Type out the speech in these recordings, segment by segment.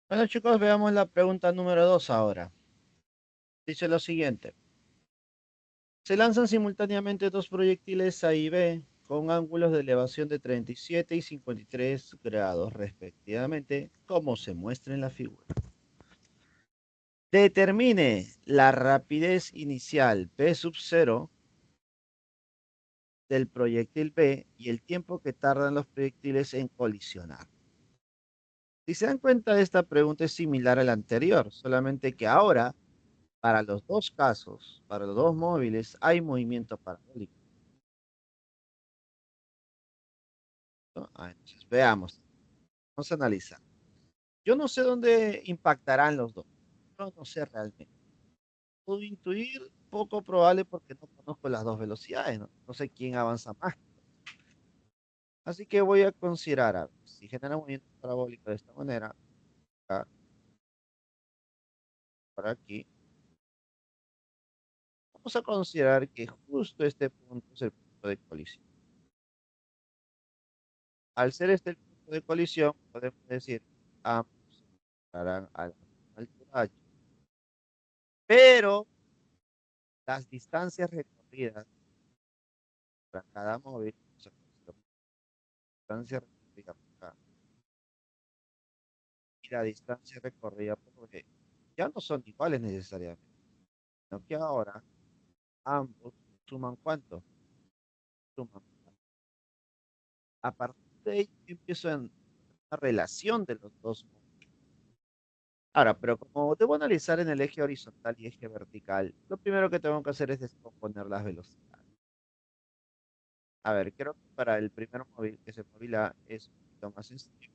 Bueno, chicos, veamos la pregunta número 2 ahora. Dice lo siguiente. Se lanzan simultáneamente dos proyectiles A y B con ángulos de elevación de 37 y 53 grados respectivamente, como se muestra en la figura. Determine la rapidez inicial P sub 0 del proyectil B y el tiempo que tardan los proyectiles en colisionar. Si se dan cuenta, esta pregunta es similar a la anterior, solamente que ahora, para los dos casos, para los dos móviles, hay movimiento parabólico, ¿no? Entonces, veamos, vamos a analizar. Yo no sé dónde impactarán los dos. Yo no sé realmente. Puedo intuir poco probable porque no conozco las dos velocidades, ¿no? No sé quién avanza más. Así que voy a considerar, a ver, si genera movimiento parabólico de esta manera, acá, por aquí, vamos a considerar que justo este punto es el punto de colisión. Al ser este el punto de colisión, podemos decir que ambos estarán a la misma altura h, pero las distancias recorridas para cada móvil, o sea, la distancia recorrida por acá y la distancia recorrida por B ya no son iguales necesariamente, sino que ahora ambos suman ¿cuánto? Suman. A partir de ahí yo empiezo en una relación de los dos móviles. Ahora, pero como debo analizar en el eje horizontal y eje vertical, lo primero que tengo que hacer es descomponer las velocidades. A ver, creo que para el primer móvil, que es el móvil A, es un poquito más sencillo.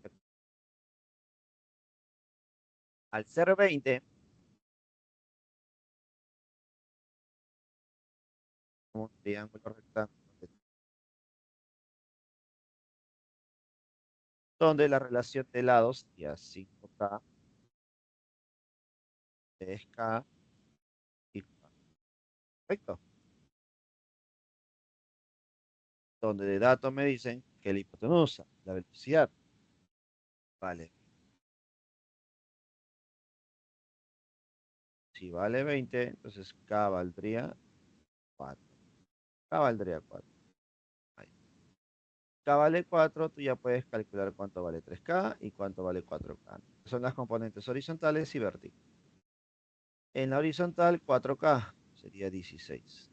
Al ser 20, como un triángulo rectángulo, donde la relación de lados sería 5K, 3K y 4. Perfecto. Donde de datos me dicen que la hipotenusa, la velocidad, vale. Si vale 20, entonces K valdría 4. K valdría 4. Ahí. K vale 4, tú ya puedes calcular cuánto vale 3K y cuánto vale 4K. Son las componentes horizontales y verticales. En la horizontal, 4K sería 16.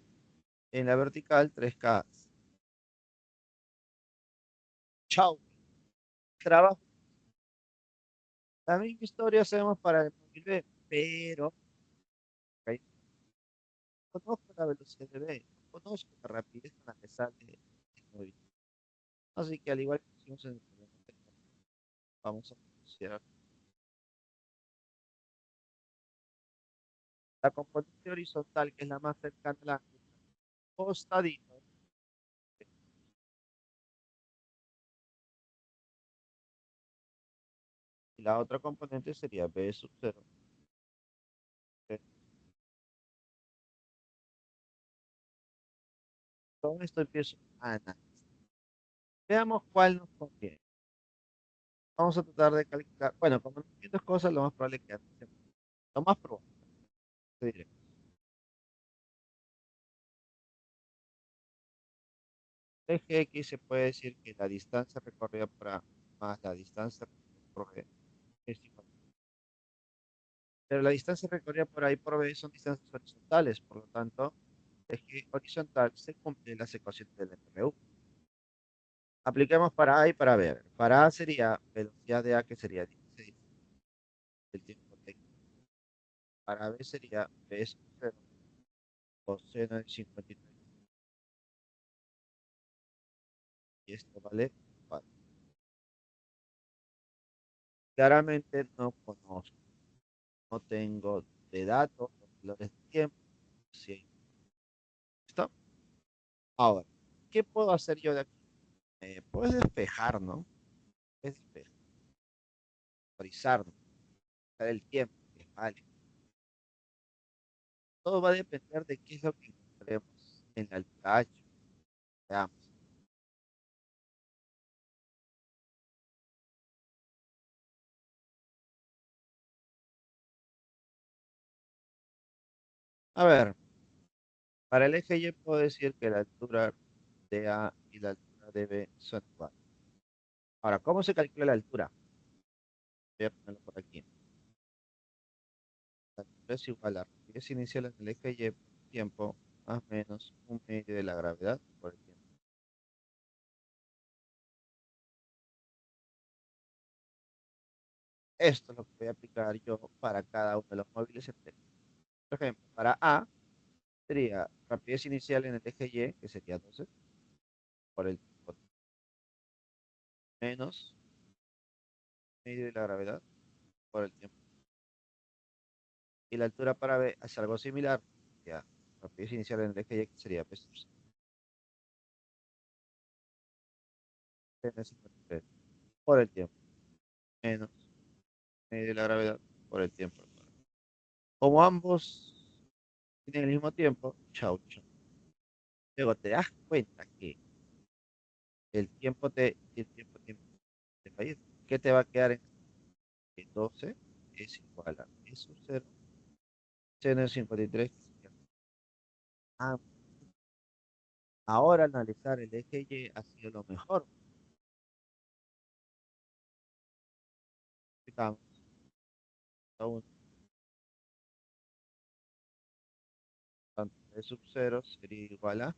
En la vertical, 3K. Chao. Trabajo. La misma historia hacemos para el móvil B, pero ok, conozco la velocidad de B, conozco la rapidez con la que sale el móvil. Así que al igual que hicimos en el primer momento, vamos a considerar la componente horizontal, que es la más cercana al ángulo, costadito, y la otra componente sería B sub 0. Con esto empiezo a analizar. Veamos cuál nos conviene. Vamos a tratar de calcular. Bueno, como no entiendo cosas, lo más probable es que analicemos. Lo más probable, te diré. Eje X se puede decir que la distancia recorrida por A más la distancia recorrida por B es igual. Pero la distancia recorrida por A y por B son distancias horizontales, por lo tanto, el eje horizontal se cumple las ecuaciones del MRU. Apliquemos para A y para B. A ver, para A sería velocidad de A, que sería 16, el tiempo técnico. Para B sería B sub 0 coseno de 53. Y esto vale 4. Claramente no conozco, no tengo de datos los valores de tiempo. Sí. ¿Listo? Ahora, ¿qué puedo hacer yo de aquí? Puedes despejar, ¿no? Puedes despejar, priorizar, ¿no? Dar el tiempo, que vale. Todo va a depender de qué es lo que encontremos en la altura H. Veamos. A ver, para el eje Y puedo decir que la altura de A y la altura de B son iguales. Ahora, ¿cómo se calcula la altura? Voy a ponerlo por aquí. La altura es igual a la rapidez inicial en el eje Y por el tiempo más o menos un medio de la gravedad por el tiempo. Esto es lo que voy a aplicar yo para cada uno de los móviles enteros. Por ejemplo, para A sería rapidez inicial en el eje Y, que sería 12, por el tiempo, menos medio de la gravedad por el tiempo. Y la altura para B es algo similar, ya rapidez inicial en el eje Y, que sería P sub 53 por el tiempo, menos medio de la gravedad por el tiempo. Como ambos tienen el mismo tiempo, chau, chau. Luego te das cuenta que el tiempo tiene que fallir. ¿Qué te va a quedar en que 12 es igual a P sub 0, seno de 53? Ah, ahora analizar el eje Y ha sido lo mejor. Explicamos aún, tanto P sub 0 sería igual a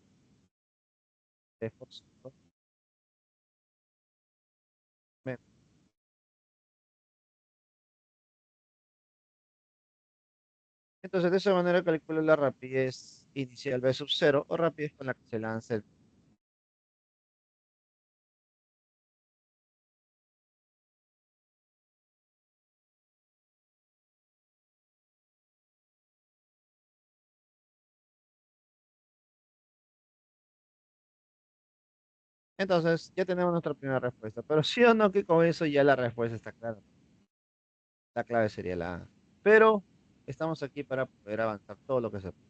3 por 5 menos. Entonces, de esa manera calculo la rapidez inicial B sub 0 o rapidez con la que se lanza el. Entonces, ya tenemos nuestra primera respuesta. Pero sí o no que con eso ya la respuesta está clara. La clave sería la A. Pero estamos aquí para poder avanzar todo lo que se puede.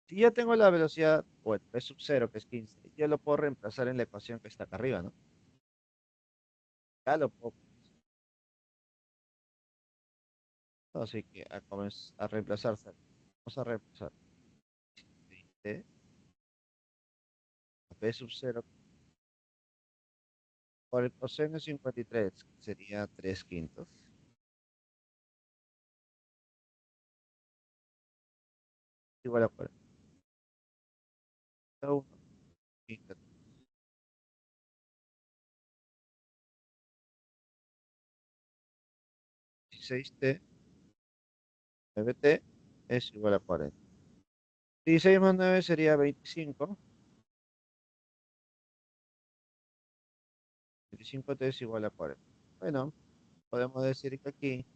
Si ya tengo la velocidad, o el P sub 0, que es 15, ya lo puedo reemplazar en la ecuación que está acá arriba, ¿no? Ya lo puedo. Así que a reemplazarse. Vamos a reemplazar. De P sub 0 por el coseno de 53, que sería 3 quintos, igual a 41 quinto, 16t, 9t es igual a 40. 16 más 9 sería 25. 25t es igual a 40. Bueno, podemos decir que aquí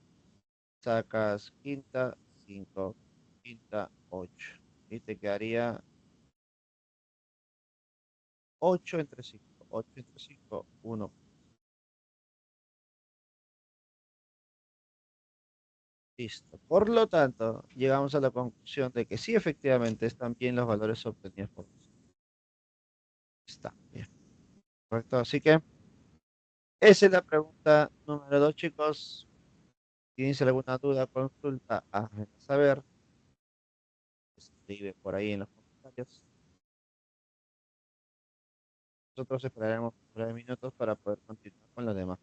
sacas quinta, 5, quinta, 8. Y te quedaría 8 entre 5. 8 entre 5, 1. Listo. Por lo tanto, llegamos a la conclusión de que sí, efectivamente, están bien los valores obtenidos por nosotros. Está bien. Correcto. Así que esa es la pregunta número 2, chicos. ¿Tienes alguna duda, consulta? Hazme saber. Escribe por ahí en los comentarios. Nosotros esperaremos breves minutos para poder continuar con los demás.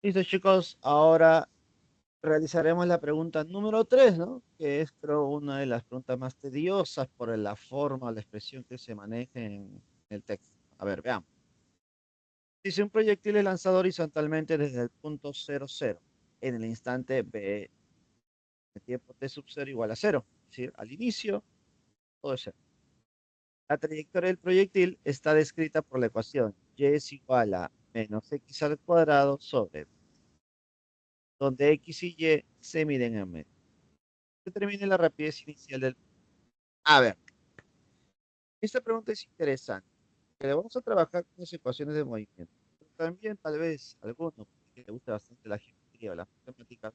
Listo, chicos. Ahora realizaremos la pregunta número 3, ¿no? Que es, creo, una de las preguntas más tediosas por la forma o la expresión que se maneja en el texto. A ver, veamos. Dice un proyectil es lanzado horizontalmente desde el punto 00 en el instante B, el tiempo t sub 0 igual a 0. Es decir, al inicio, todo es 0. La trayectoria del proyectil está descrita por la ecuación y es igual a menos x al cuadrado sobre, donde x y y se miden en metros. Determine la rapidez inicial del... A ver, esta pregunta es interesante, que le vamos a trabajar con las ecuaciones de movimiento. Pero también tal vez alguno que le guste bastante la geometría o las matemáticas,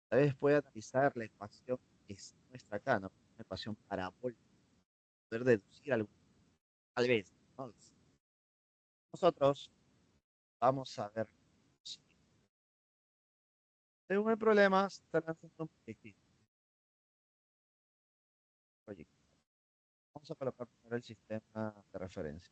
tal vez pueda analizar la ecuación que es nuestra acá, ¿no? Una ecuación parabólica, poder deducir algo, tal vez, ¿no? Nosotros vamos a ver. Según el problema, se está lanzando un proyectil. Vamos a colocar primero el sistema de referencia.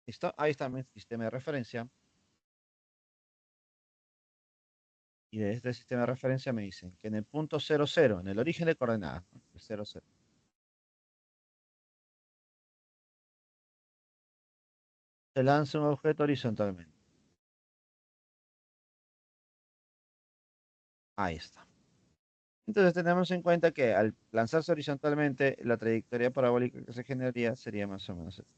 ¿Listo? Ahí está mi sistema de referencia. Y de este sistema de referencia me dicen que en el punto 00, en el origen de coordenadas, ¿no? El 00, se lanza un objeto horizontalmente. Ahí está. Entonces tenemos en cuenta que al lanzarse horizontalmente, la trayectoria parabólica que se generaría sería más o menos esta.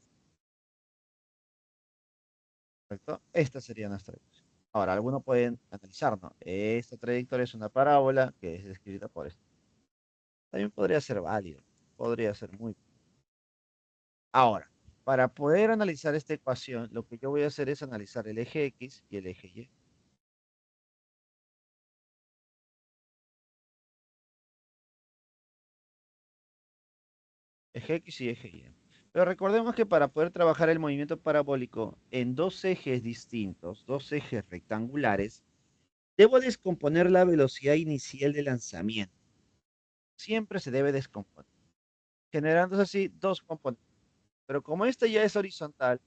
¿Correcto? Esta sería nuestra ecuación. Ahora, algunos pueden analizar, ¿no? Esta trayectoria es una parábola que es descrita por esto. También podría ser válido, podría ser muy. Ahora, para poder analizar esta ecuación, lo que yo voy a hacer es analizar el eje X y el eje Y. Eje X y eje Y. Pero recordemos que para poder trabajar el movimiento parabólico en dos ejes distintos, dos ejes rectangulares, debo descomponer la velocidad inicial de lanzamiento. Siempre se debe descomponer, generando así dos componentes. Pero como esta ya es horizontal,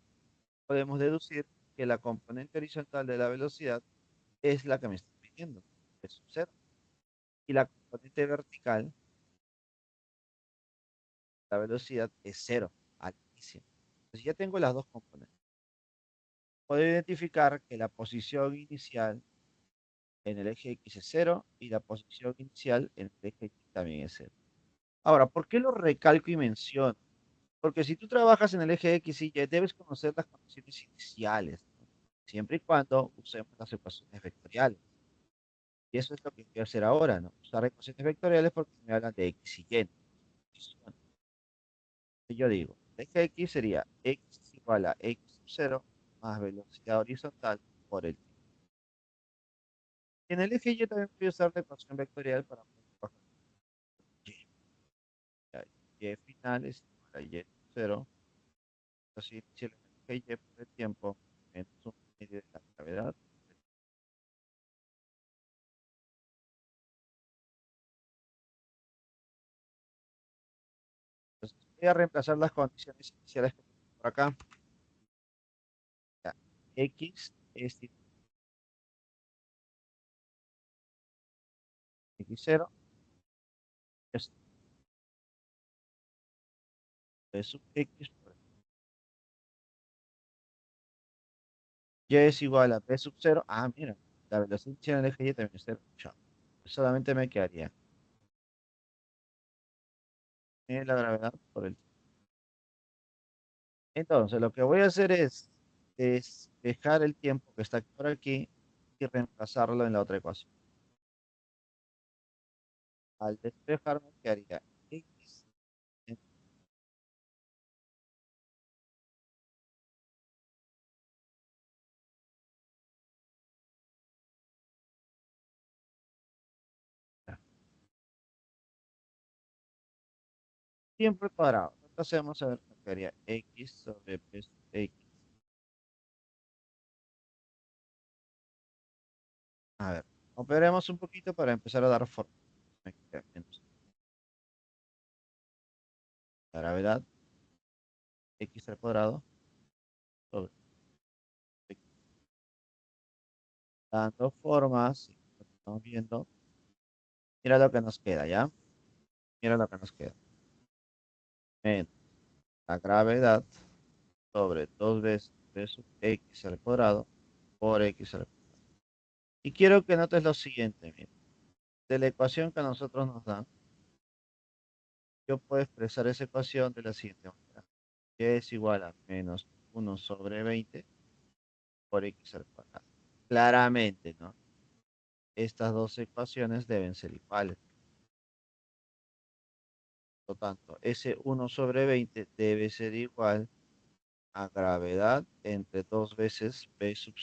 podemos deducir que la componente horizontal de la velocidad es la que me está pidiendo, es cero. Y la componente vertical, la velocidad es cero al inicio. Entonces ya tengo las dos componentes. Puedo identificar que la posición inicial en el eje X es cero y la posición inicial en el eje Y también es cero. Ahora, ¿por qué lo recalco y menciono? Porque si tú trabajas en el eje X y Y, debes conocer las condiciones iniciales, ¿no? Siempre y cuando usemos las ecuaciones vectoriales. Y eso es lo que quiero hacer ahora, ¿no? Usar ecuaciones vectoriales porque me hablan de X y Y, ¿no? Yo digo, eje X sería X es igual a X sub 0 más velocidad horizontal por el tiempo. En el eje Y también voy a usar la ecuación vectorial para poder trabajar con Y. Ya, Y final es igual a Y sub 0, así si el eje Y por el tiempo menos un medio de la gravedad. Entonces voy a reemplazar las condiciones iniciales que tengo por acá. Ya, X es igual a X0, es P sub X por Y es igual a P sub 0. Ah, mira, la velocidad inicial en el eje Y también es 0. Chao. Solamente me quedaría la gravedad por el... Entonces, lo que voy a hacer es dejar el tiempo que está por aquí y reemplazarlo en la otra ecuación. Al despejarme, quedaría X. en- Tiempo al cuadrado. Entonces vamos a ver qué quedaría X sobre P sub X. A ver, operemos un poquito para empezar a dar forma. Me queda menos la gravedad x al cuadrado sobre x. Dando formas, lo que estamos viendo. Mira lo que nos queda, ¿ya? Mira lo que nos queda. Menos la gravedad sobre 2 veces b sub x al cuadrado por x al cuadrado. Y quiero que notes lo siguiente, mira. De la ecuación que a nosotros nos dan, yo puedo expresar esa ecuación de la siguiente manera. Y es igual a menos 1/20 por x al cuadrado. Claramente, ¿no? Estas dos ecuaciones deben ser iguales. Por lo tanto, ese 1/20 debe ser igual a gravedad entre 2 veces b sub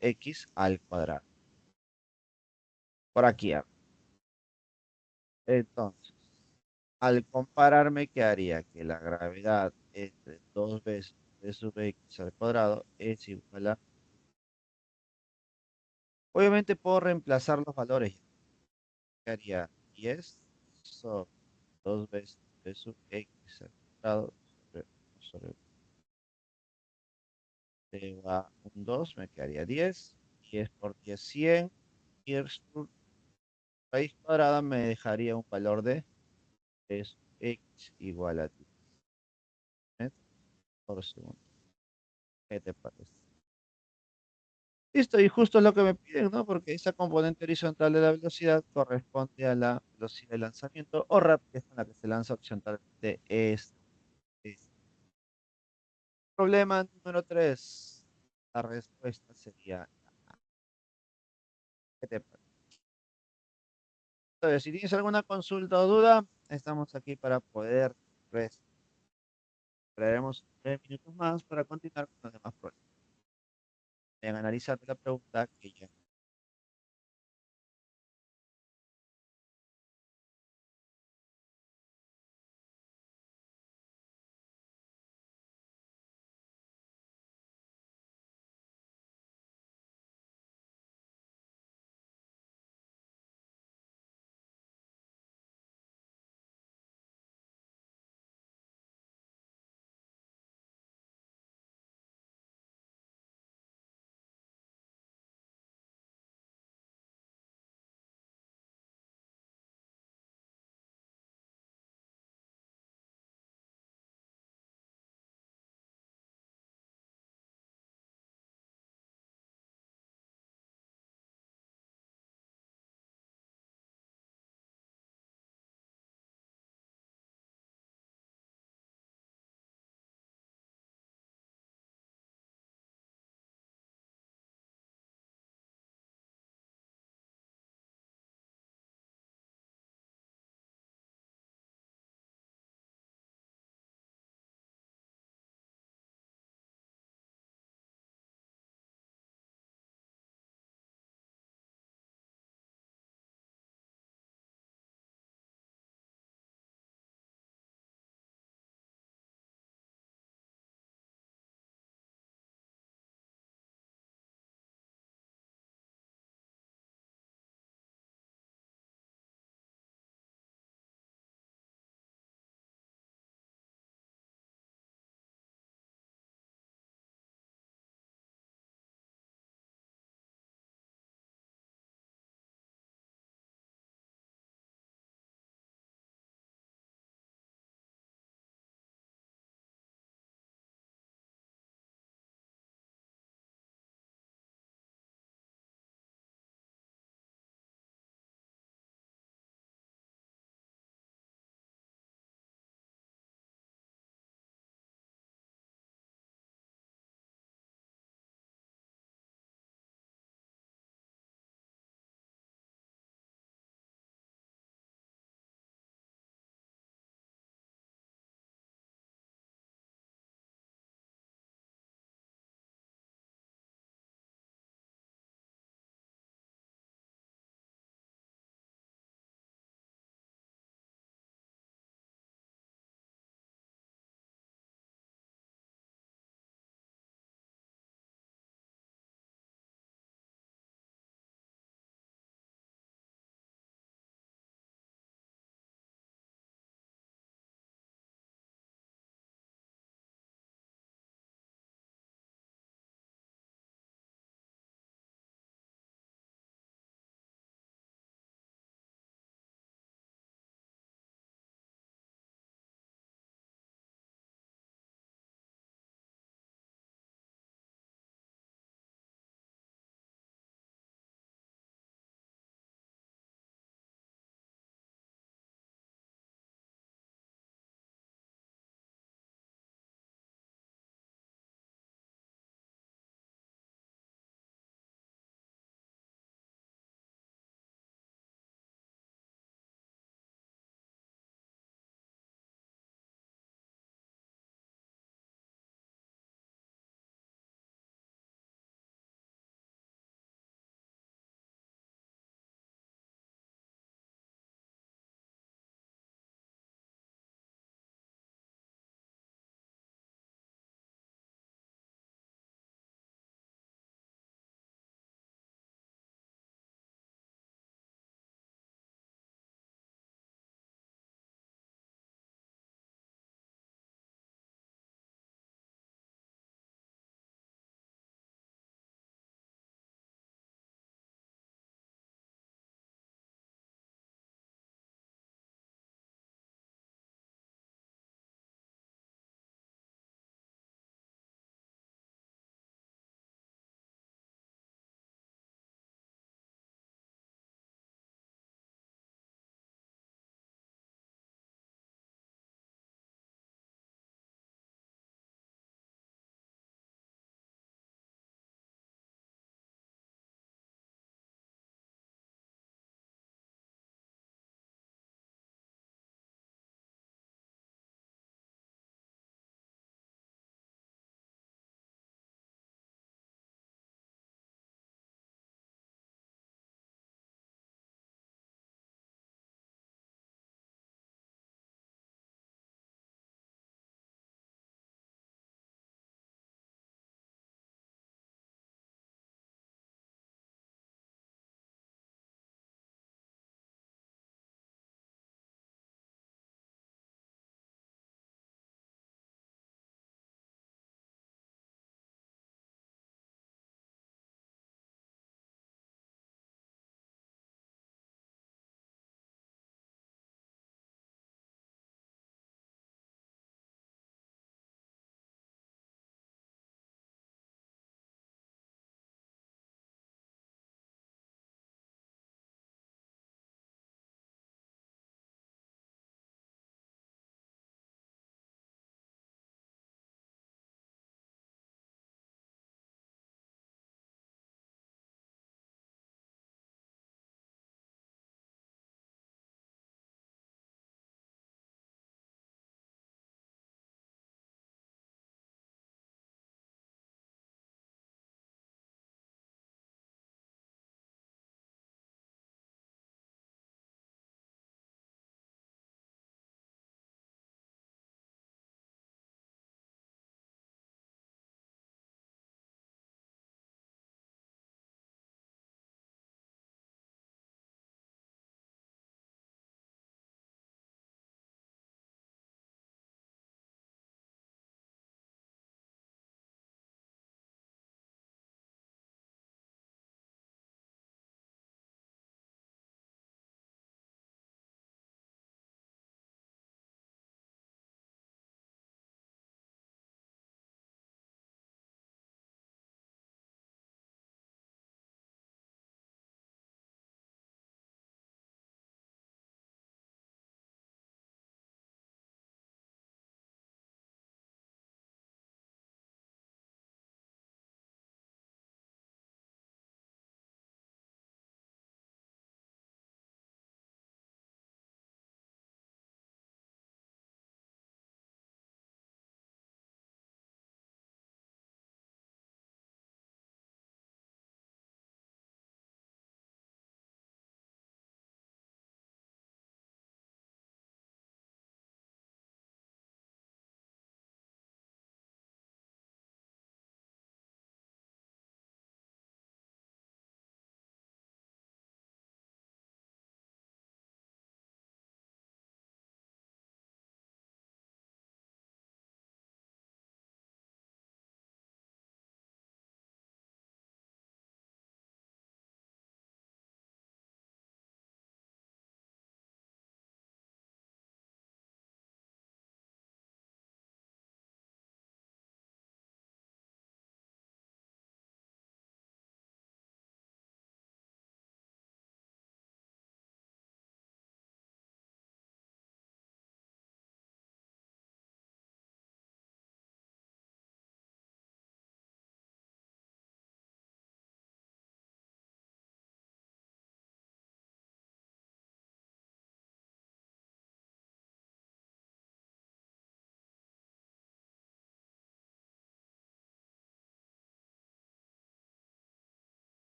x al cuadrado. Por aquí. Entonces, al compararme, ¿qué haría? Que la gravedad entre 2 veces b sub x al cuadrado es igual a... Obviamente puedo reemplazar los valores. ¿Qué haría? 10 sobre 2 veces b sub x al cuadrado sobre te va un 2, me quedaría 10. 10 por 10, 100. Y el raíz cuadrada me dejaría un valor de es x igual a 10 metros por segundo. ¿Qué te parece? Listo, y justo es lo que me piden, ¿no? Porque esa componente horizontal de la velocidad corresponde a la velocidad de lanzamiento o rapidez con la que se lanza horizontalmente. Es. Problema número 3. La respuesta sería A. ¿Qué te parece? Entonces, si tienes alguna consulta o duda, estamos aquí para poder resolver. Esperaremos 3 minutos más para continuar con los demás problemas. En analizar la pregunta que ya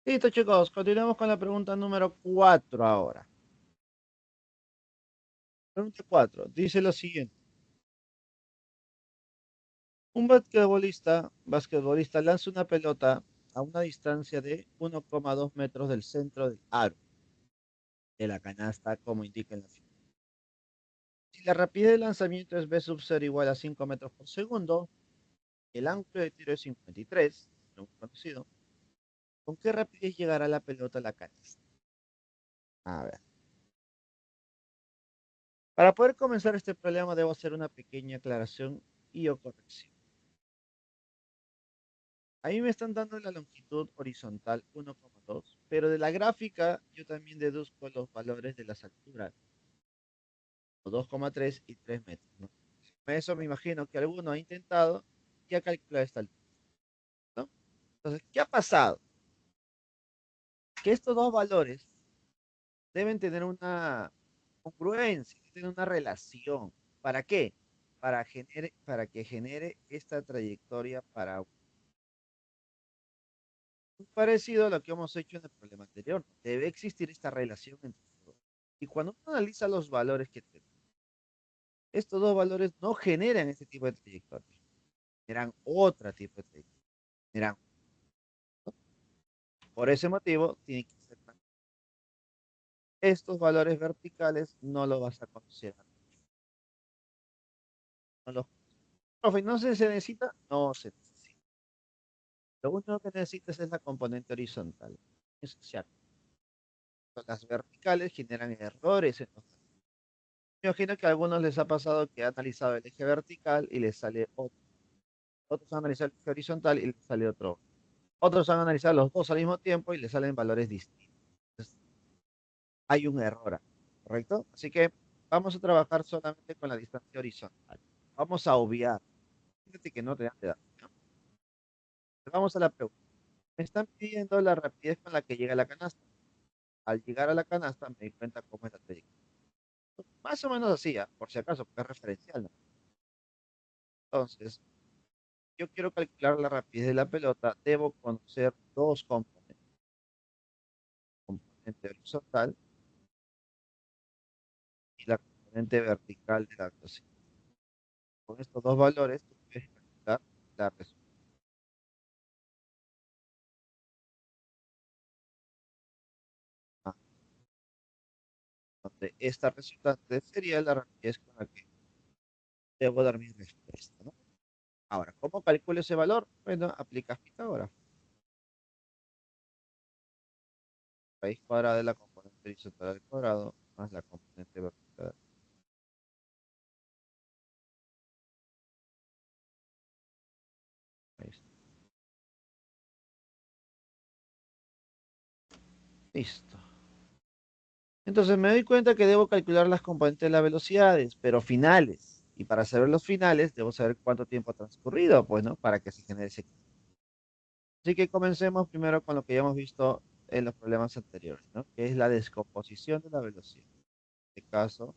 Listo, chicos, continuamos con la pregunta número 4 ahora. Pregunta 4 dice lo siguiente. Un basquetbolista lanza una pelota a una distancia de 1,2 metros del centro del aro de la canasta, como indica en la figura. Si la rapidez de lanzamiento es v sub 0 igual a 5 metros por segundo, el ángulo de tiro es 53, muy conocido, ¿con qué rapidez llegará la pelota a la canasta? A ver. Para poder comenzar este problema debo hacer una pequeña aclaración y o corrección. Ahí me están dando la longitud horizontal 1,2, pero de la gráfica yo también deduzco los valores de las alturas, 2,3 y 3 metros, ¿no? Eso me imagino que alguno ha intentado ya calcular esta altura, ¿no? Entonces, ¿qué ha pasado? Que estos dos valores deben tener una congruencia, deben tener una relación. ¿Para qué? Para que genere esta trayectoria para parecido a lo que hemos hecho en el problema anterior. Debe existir esta relación entre todos. Y cuando uno analiza los valores que tenemos, estos dos valores no generan este tipo de trayectoria, generan otro tipo de trayectoria. Generan, por ese motivo, tiene que ser estos valores verticales no los vas a considerar. No los, profe, ¿no se necesita? No se necesita. Lo único que necesitas es la componente horizontal. Eso es cierto. Las verticales generan errores en los. Me imagino que a algunos les ha pasado que han analizado el eje vertical y les sale otro. Otros han analizado el eje horizontal y les sale otro. Otros han analizado los dos al mismo tiempo y les salen valores distintos. Entonces, hay un error, ¿correcto? Así que vamos a trabajar solamente con la distancia horizontal. Vamos a obviar. Fíjate que no te dan de dar, ¿no? Vamos a la pregunta. Me están pidiendo la rapidez con la que llega a la canasta. Al llegar a la canasta me di cuenta cómo es la trayectoria. Más o menos así, por si acaso, porque es referencial, ¿no? Entonces, yo quiero calcular la rapidez de la pelota, debo conocer dos componentes, componente horizontal y la componente vertical de la velocidad. Con estos dos valores, tú puedes calcular la resultante. Donde esta resultante sería la rapidez con la que debo dar mi respuesta, ¿no? Ahora, ¿cómo calculo ese valor? Bueno, aplicas Pitágoras. Raíz cuadrada de la componente horizontal al cuadrado más la componente vertical. Ahí está. Listo. Entonces me doy cuenta que debo calcular las componentes de las velocidades, pero finales. Y para saber los finales, debo saber cuánto tiempo ha transcurrido, pues, ¿no? Para que se genere ese. Así que comencemos primero con lo que ya hemos visto en los problemas anteriores, ¿no? Que es la descomposición de la velocidad. En este caso,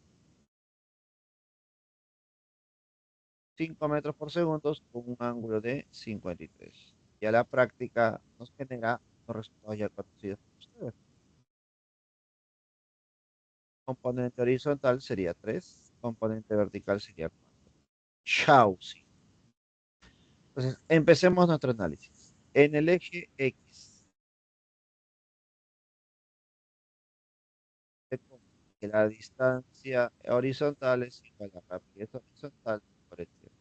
5 metros por segundo con un ángulo de 53. Y a la práctica nos genera los resultados ya conocidos por ustedes. Componente horizontal sería 3, componente vertical sería 4. Chao, sí. Entonces, empecemos nuestro análisis. En el eje X, que la distancia horizontal es igual a la rapidez horizontal por el tiempo.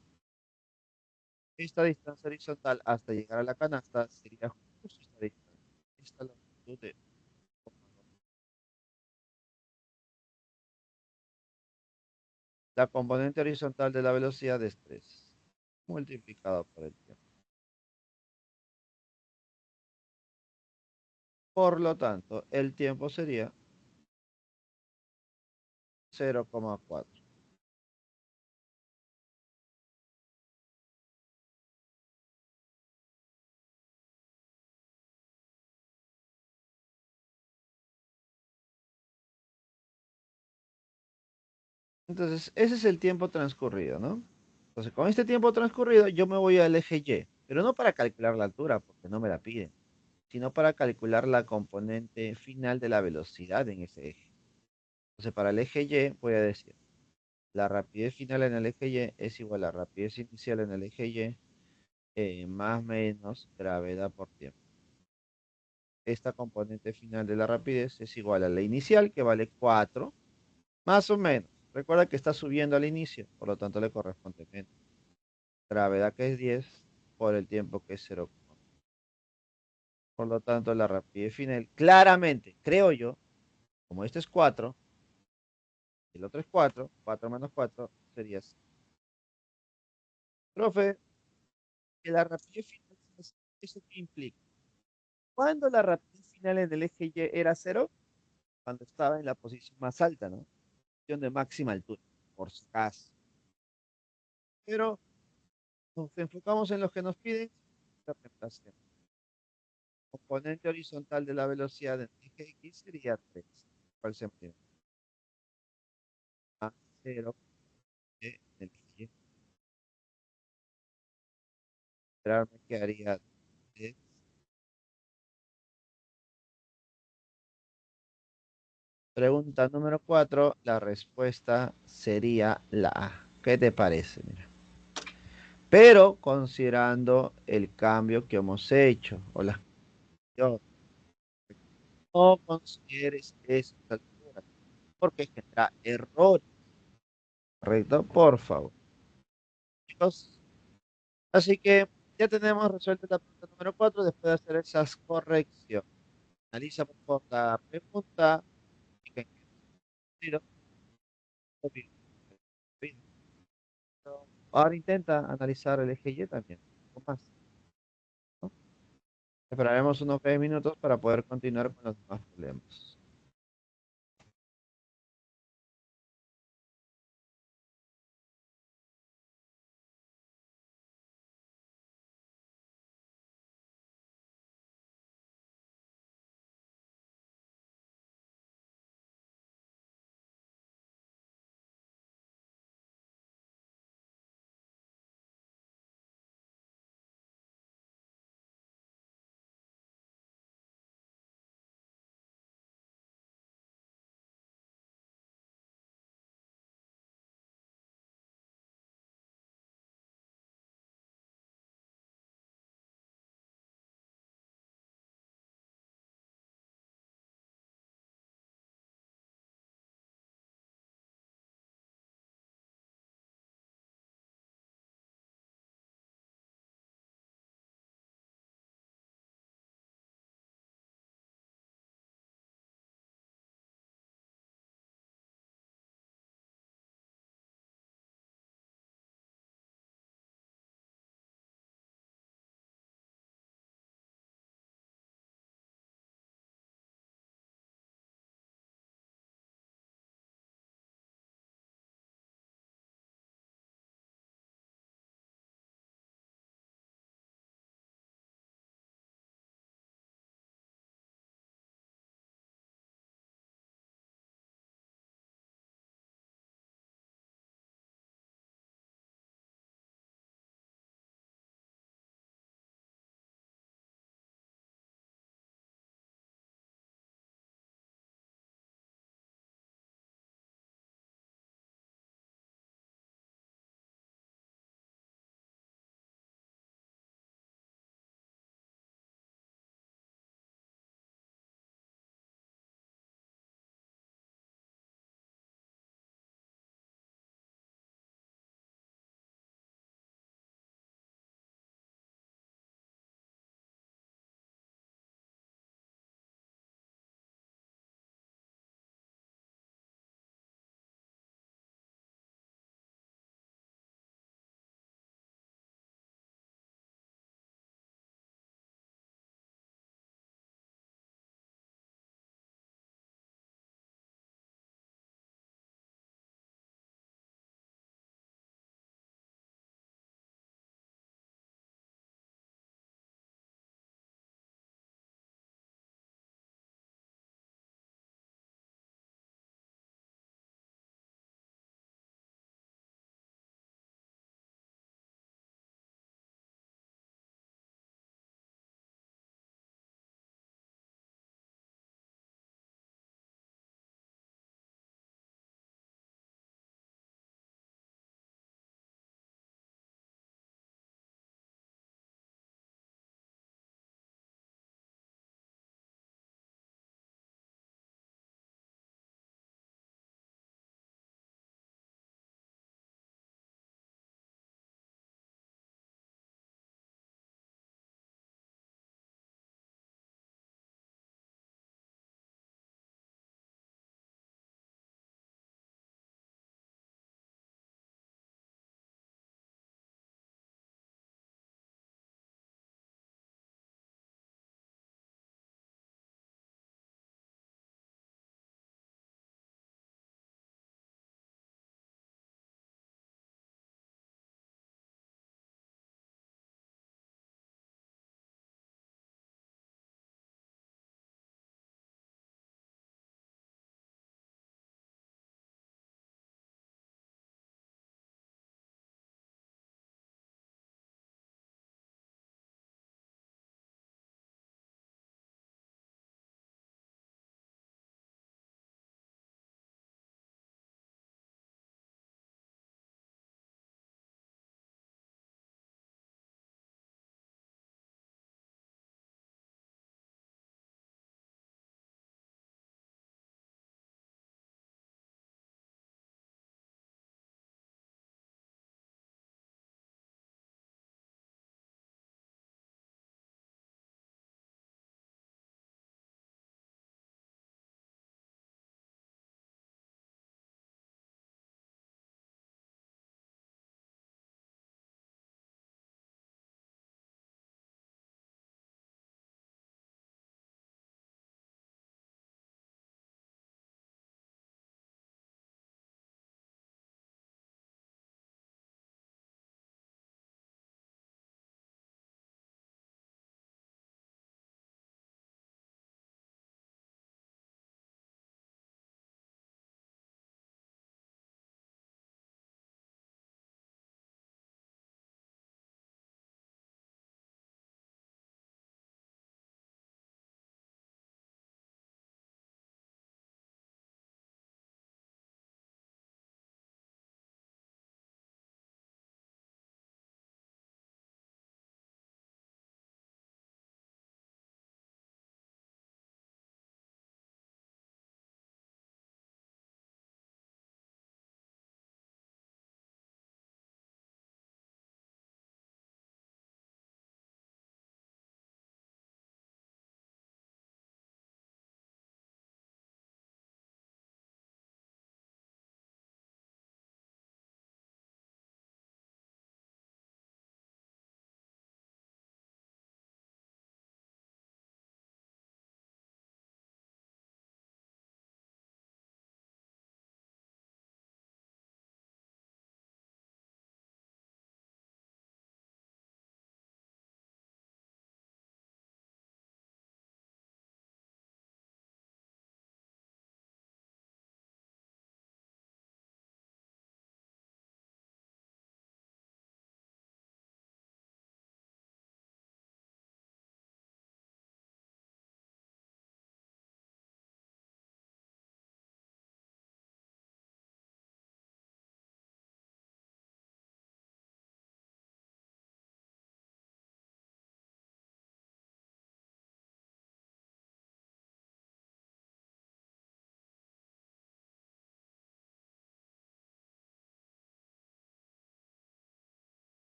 Esta distancia horizontal hasta llegar a la canasta sería justo esta distancia. Esta longitud de. La componente horizontal de la velocidad es 3, multiplicado por el tiempo. Por lo tanto, el tiempo sería 0,4. Entonces, ese es el tiempo transcurrido, ¿no? Entonces, con este tiempo transcurrido, yo me voy al eje Y, pero no para calcular la altura, porque no me la piden, sino para calcular la componente final de la velocidad en ese eje. Entonces, para el eje Y, voy a decir, la rapidez final en el eje Y es igual a rapidez inicial en el eje Y más menos gravedad por tiempo. Esta componente final de la rapidez es igual a la inicial, que vale 4, más o menos. Recuerda que está subiendo al inicio, por lo tanto le corresponde menos. Gravedad que es 10 por el tiempo que es 0. Por lo tanto, la rapidez final, claramente, creo yo, como este es 4, el otro es 4, 4 menos 4 sería 6. Profe, que la rapidez final, ¿eso qué implica? ¿Cuándo la rapidez final en el eje Y era 0? Cuando estaba en la posición más alta, ¿no? Posición de máxima altura, por si acaso. Pero nos enfocamos en los que nos piden, la reemplacemos. Componente horizontal de la velocidad en el eje X sería 3. ¿Cuál se mantiene? A 0 en el eje Y. Esperar me quedaría 3. Pregunta número 4, la respuesta sería la A. ¿Qué te parece? Mira. Pero considerando el cambio que hemos hecho o las condiciones, no consideres esas alturas porque genera errores, ¿correcto? Por favor, chicos. Así que ya tenemos resuelta la pregunta número 4 después de hacer esas correcciones. Analiza por favor la pregunta. Pica en qué sentido, obvio, obvio. Ahora intenta analizar el eje Y también. Un poco más, ¿no? Esperaremos unos 6 minutos para poder continuar con los demás problemas.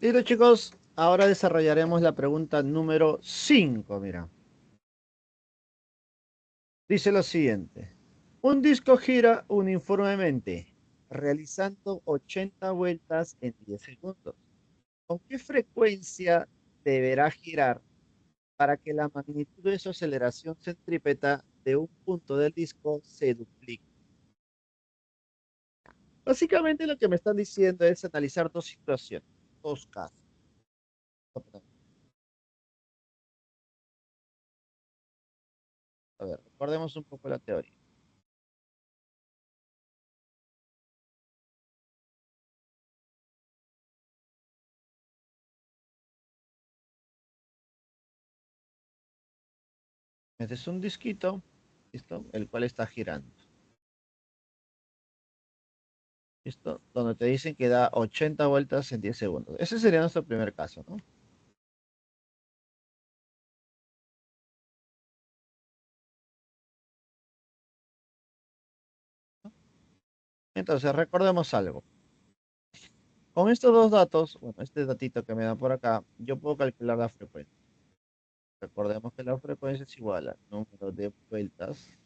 Listo, chicos. Ahora desarrollaremos la pregunta número 5. Mira, dice lo siguiente. Un disco gira uniformemente, realizando 80 vueltas en 10 segundos. ¿Con qué frecuencia deberá girar para que la magnitud de su aceleración centrípeta de un punto del disco se duplique? Básicamente lo que me están diciendo es analizar dos situaciones, dos casos. A ver, recordemos un poco la teoría. Este es un disquito, ¿listo? El cual está girando, ¿listo? Donde te dicen que da 80 vueltas en 10 segundos. Ese sería nuestro primer caso, ¿no? Entonces, recordemos algo. Con estos dos datos, bueno, este datito que me dan por acá, yo puedo calcular la frecuencia. Recordemos que la frecuencia es igual al número de vueltas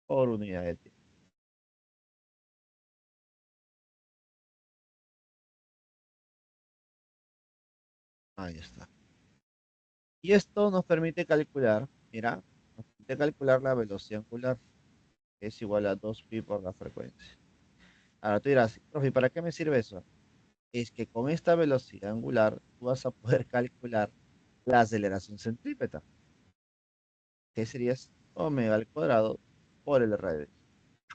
por unidad de tiempo. Ahí está. Y esto nos permite calcular, mira, nos permite calcular la velocidad angular, que es igual a 2pi por la frecuencia. Ahora tú dirás, profe, ¿para qué me sirve eso? Es que con esta velocidad angular tú vas a poder calcular la aceleración centrípeta, que sería omega al cuadrado por el radio.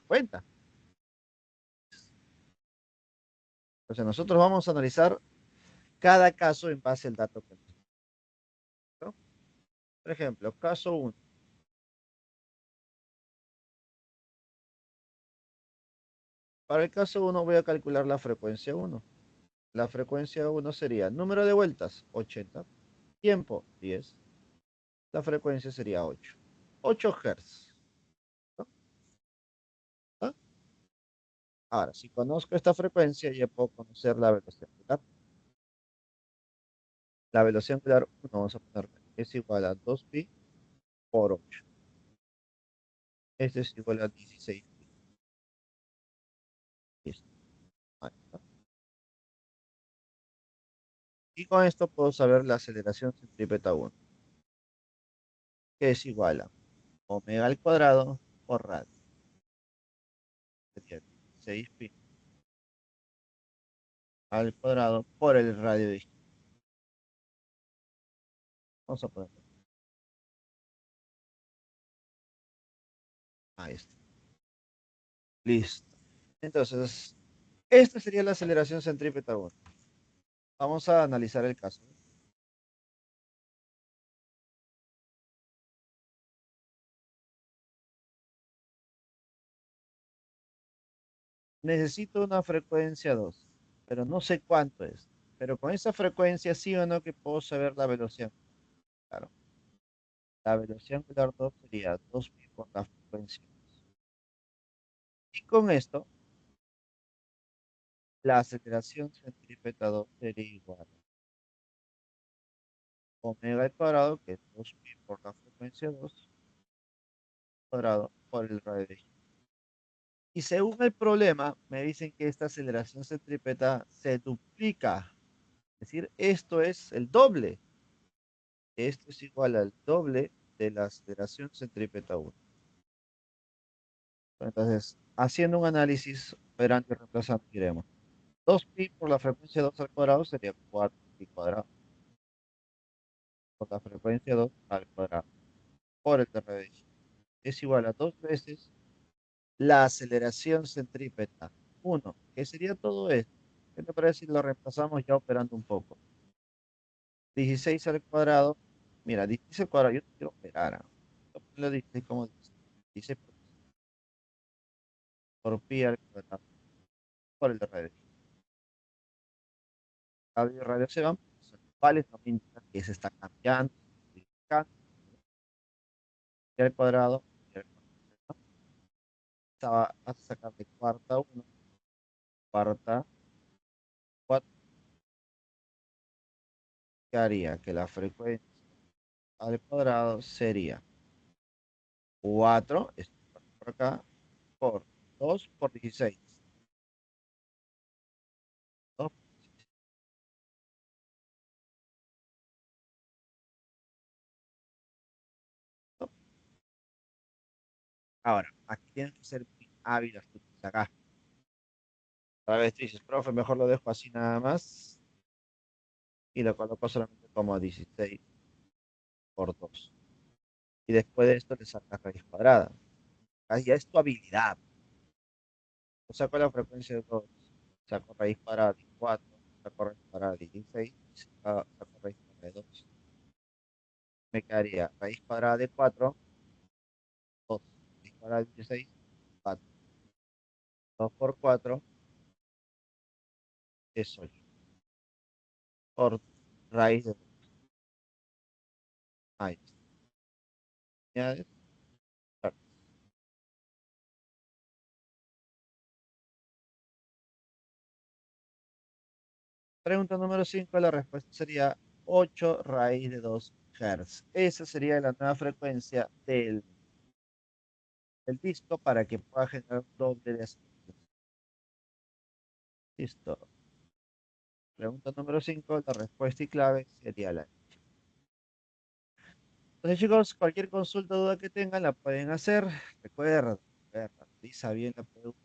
¿Cuenta? Entonces nosotros vamos a analizar cada caso en base al dato que nos dio, ¿no? Por ejemplo, caso uno. Para el caso uno voy a calcular la frecuencia uno. La frecuencia uno sería número de vueltas, 80, tiempo, 10. La frecuencia sería 8. 8 Hz. ¿No? ¿Ah? Ahora, si conozco esta frecuencia, ya puedo conocer la velocidad angular. La velocidad angular, vamos a poner, es igual a 2pi por 8. Este es igual a 16 pi. Listo. Ahí está. Y con esto puedo saber la aceleración centrípeta 1, que es igual a omega al cuadrado por radio. Sería 16 pi al cuadrado por el radio de izquierda. Vamos a poner. Ahí está. Listo. Entonces, esta sería la aceleración centrípeta 1. Vamos a analizar el caso. Necesito una frecuencia 2, pero no sé cuánto es. Pero con esa frecuencia sí o no que puedo saber la velocidad. Claro, la velocidad angular 2 sería 2pi por la frecuencia 2. Y con esto, la aceleración centrípeta 2 sería igual a omega al cuadrado, que es 2pi por la frecuencia 2, cuadrado por el radio de giro. Y según el problema, me dicen que esta aceleración centrípeta se duplica. Es decir, esto es el doble. Esto es igual al doble de la aceleración centrípeta 1. Entonces, haciendo un análisis operando y reemplazando, diremos 2pi por la frecuencia 2 al cuadrado sería 4pi cuadrado por la frecuencia 2 al cuadrado por el TRD. Es igual a dos veces la aceleración centrípeta 1, que sería todo esto. ¿Qué te parece si lo reemplazamos ya operando un poco? 16 al cuadrado. Mira, 16 al cuadrado, yo no quiero operar. Lo 16 como 16 por pi al cuadrado por el radio. Radio y radio se van, son iguales, no me indica que se está cambiando, modificando, pi al cuadrado, pi al cuadrado, ¿no? vas a sacar de cuarta uno, cuarta 4, que haría que la frecuencia al cuadrado sería 4, esto por acá, por 2 por 16. 2 por 16. Ahora, aquí tienes que ser muy hábil astuto acá. A vez tú dices, profe, mejor lo dejo así nada más y lo coloco solamente como 16 por 2. Y después de esto le sacas raíz cuadrada. Ahí ya es tu habilidad. Yo saco la frecuencia de 2, saco raíz cuadrada de 4, saco raíz cuadrada de 16, y saco raíz cuadrada de 2. Me quedaría raíz cuadrada de 4, 2, raíz cuadrada de 16, 4. 2 por 4 es 8. Por raíz de 2. Ahí está. Añades, claro. Pregunta número 5, la respuesta sería 8 raíz de 2 Hz. Esa sería la nueva frecuencia del disco para que pueda generar un doble de acentos. Listo. Pregunta número 5, la respuesta y clave sería la. Entonces, chicos, cualquier consulta o duda que tengan la pueden hacer. Recuerda, revisa bien la pregunta,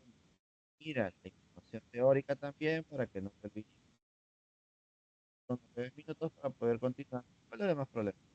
mira la información teórica también para que no te olvides. Son 9 minutos para poder continuar con los demás problemas.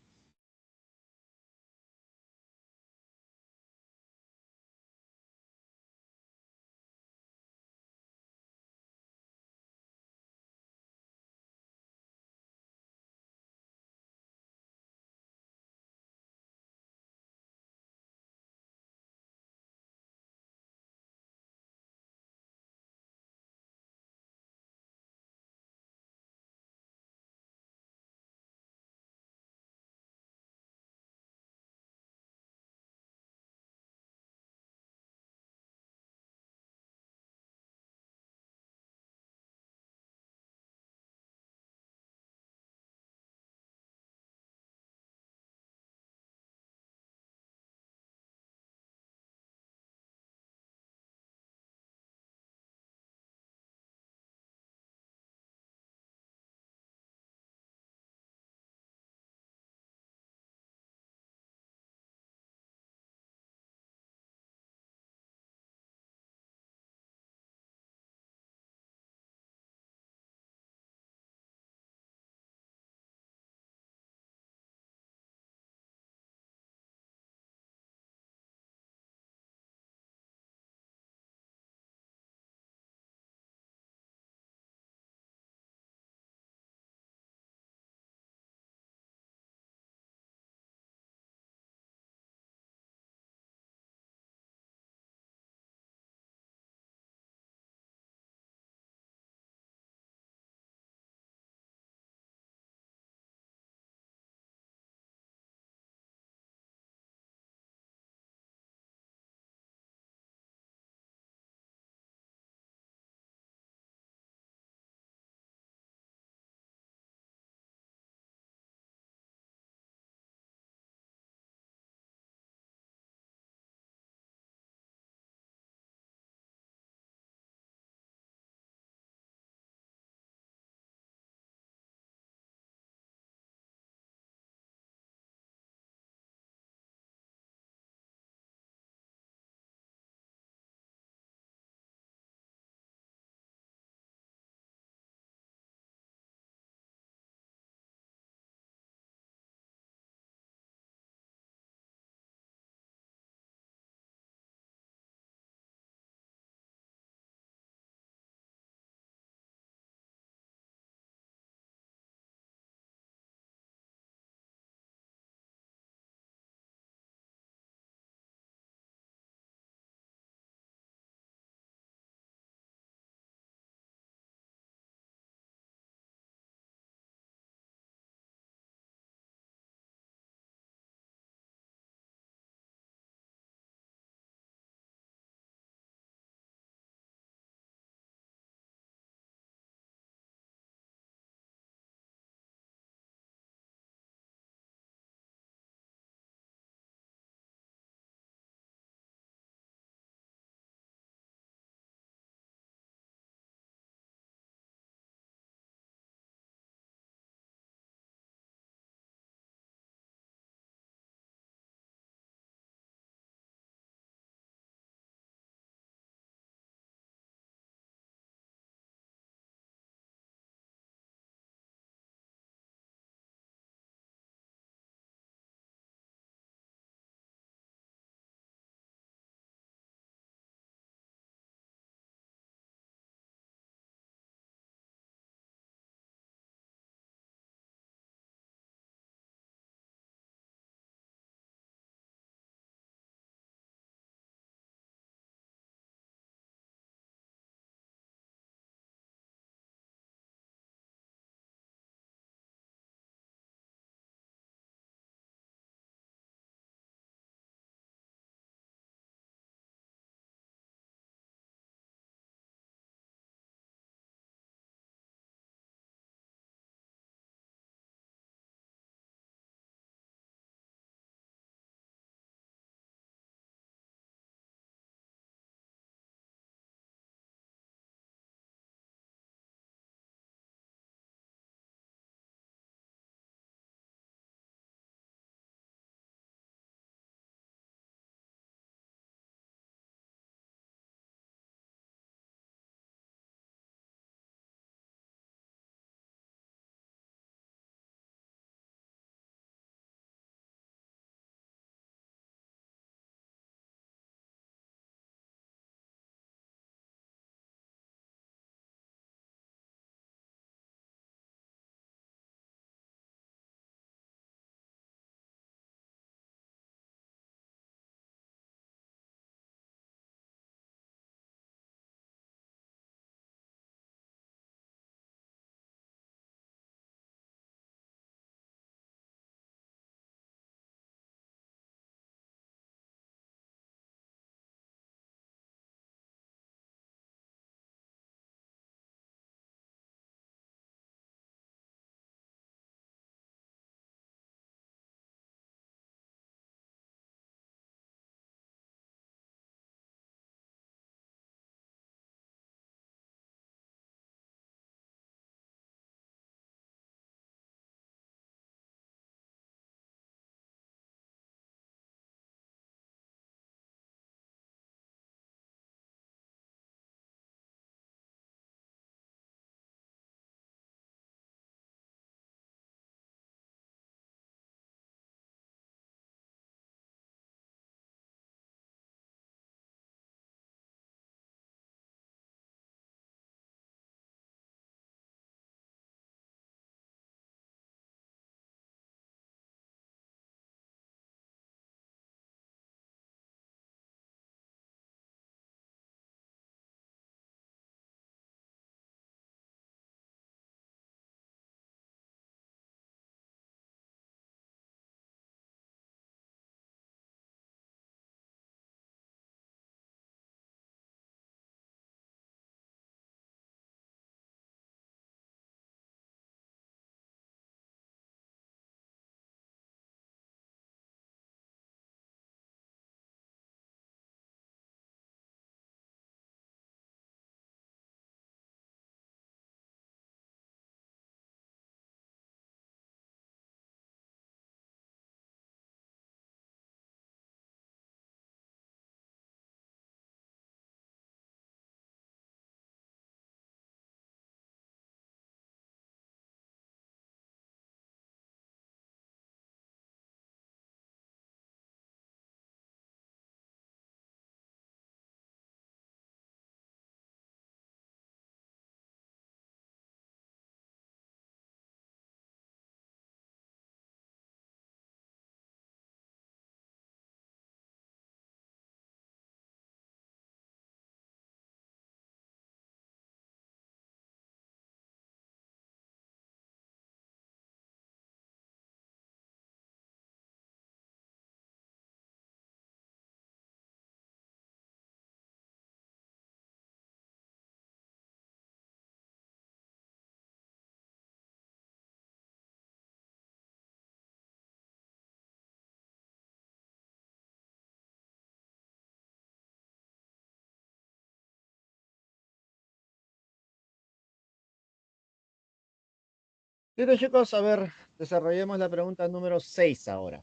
Listo, chicos, a ver, desarrollemos la pregunta número 6 ahora.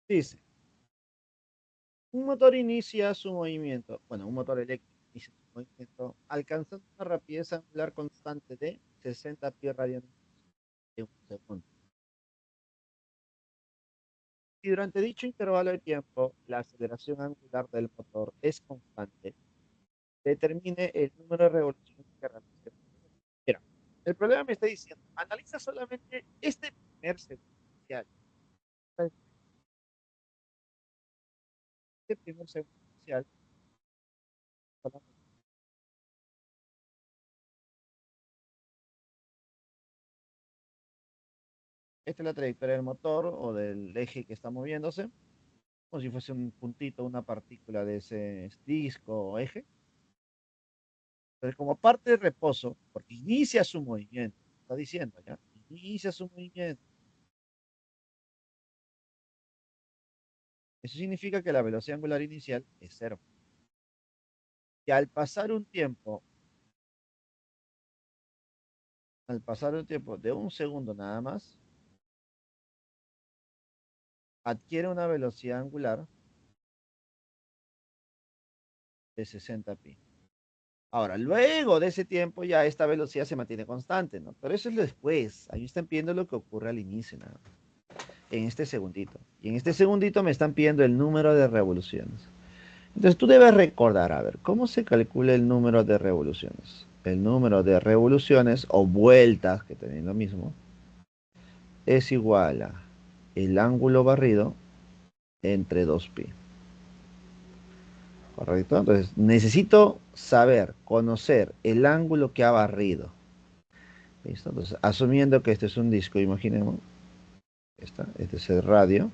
Dice, un motor inicia su movimiento, bueno, un motor eléctrico inicia su movimiento alcanzando una rapidez angular constante de 60 pies radianes en un segundo. Si durante dicho intervalo de tiempo la aceleración angular del motor es constante, determine el número de revoluciones que realice. Mira, el problema me está diciendo, analiza solamente este primer segundo inicial. Este primer segundo inicial, esta es la trayectoria del motor o del eje que está moviéndose, como si fuese un puntito, una partícula de ese disco o eje. Entonces, como parte de reposo, porque inicia su movimiento, está diciendo ya, inicia su movimiento. Eso significa que la velocidad angular inicial es cero. Y al pasar un tiempo de un segundo nada más, adquiere una velocidad angular de 60 pi. Ahora, luego de ese tiempo ya esta velocidad se mantiene constante, ¿no? Pero eso es después. Ahí están pidiendo lo que ocurre al inicio, nada más. En este segundito. Y en este segundito me están pidiendo el número de revoluciones. Entonces tú debes recordar, a ver, ¿cómo se calcula el número de revoluciones? El número de revoluciones o vueltas, que también es lo mismo, es igual a el ángulo barrido entre 2pi. ¿Correcto? Entonces necesito saber, conocer el ángulo que ha barrido. ¿Listo? Entonces, asumiendo que este es un disco, imaginemos, este es el radio.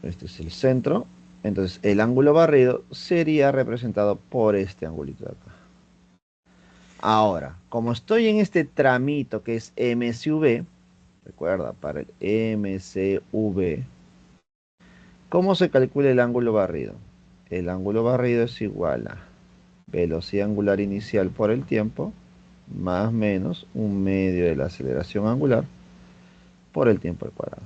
Este es el centro. Entonces, el ángulo barrido sería representado por este angulito de acá. Ahora, como estoy en este tramito que es MCV, recuerda, para el MCV, ¿cómo se calcula el ángulo barrido? El ángulo barrido es igual a velocidad angular inicial por el tiempo, más menos un medio de la aceleración angular por el tiempo al cuadrado.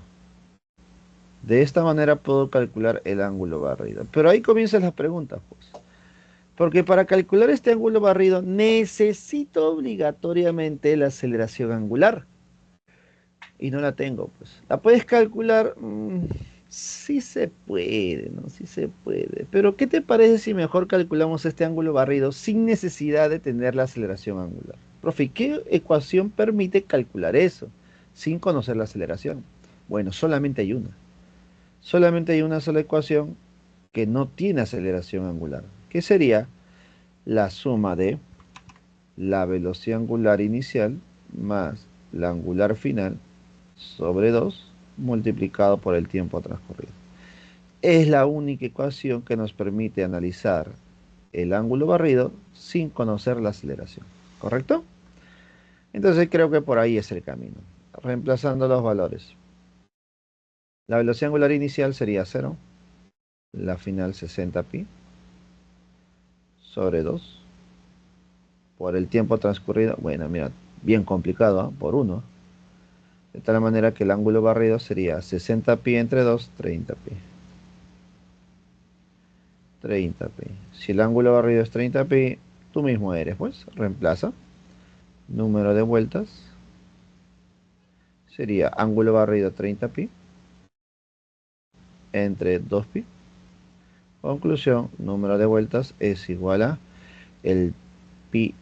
De esta manera puedo calcular el ángulo barrido. Pero ahí comienzan las preguntas, pues. Porque para calcular este ángulo barrido necesito obligatoriamente la aceleración angular. Y no la tengo, pues. ¿La puedes calcular? Sí se puede, ¿no? Sí se puede. Pero ¿qué te parece si mejor calculamos este ángulo barrido sin necesidad de tener la aceleración angular? Profe, ¿qué ecuación permite calcular eso sin conocer la aceleración? Bueno, solamente hay una. Solamente hay una sola ecuación que no tiene aceleración angular, que sería la suma de la velocidad angular inicial más la angular final sobre 2 multiplicado por el tiempo transcurrido. Es la única ecuación que nos permite analizar el ángulo barrido sin conocer la aceleración. ¿Correcto? Entonces creo que por ahí es el camino. Reemplazando los valores. La velocidad angular inicial sería 0, la final 60 pi sobre 2 por el tiempo transcurrido. Bueno, mira, bien complicado, ¿eh? Por 1. De tal manera que el ángulo barrido sería 60 pi entre 2, 30 pi. 30 pi. Si el ángulo barrido es 30 pi, tú mismo eres, pues, reemplaza. Número de vueltas sería ángulo barrido 30 pi entre 2 pi. Conclusión, número de vueltas es igual a el pi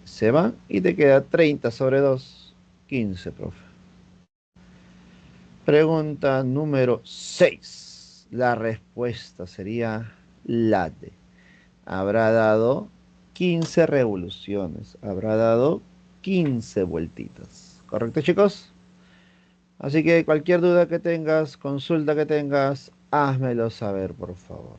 se va y te queda 30 sobre 2, 15, profe. Pregunta número 6. La respuesta sería la D. Habrá dado 15 revoluciones. Habrá dado 15 vueltitas. ¿Correcto, chicos? Así que cualquier duda que tengas, consulta que tengas, házmelo saber, por favor.